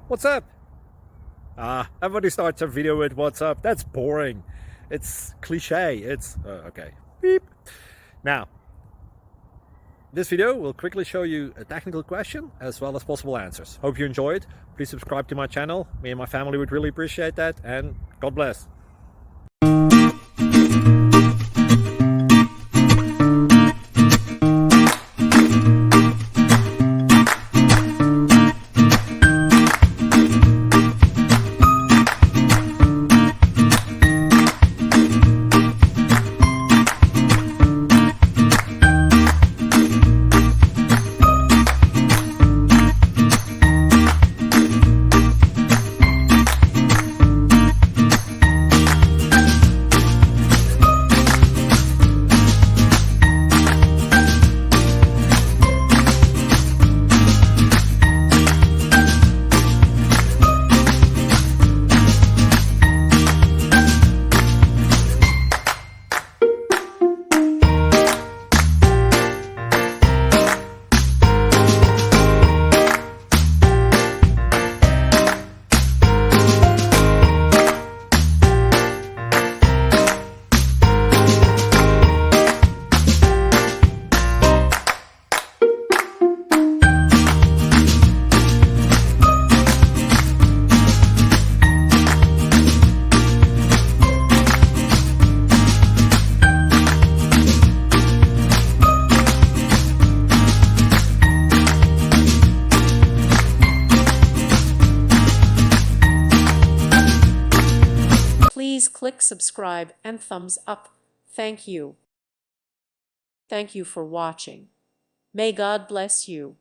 What's up? Everybody starts a video with what's up. That's boring. It's cliche. It's okay. Beep. Now, this video will quickly show you a technical question as well as possible answers. Hope you enjoyed. Please subscribe to my channel. Me and my family would really appreciate that, and God bless. Please click subscribe and thumbs up. Thank you. Thank you for watching. May God bless you.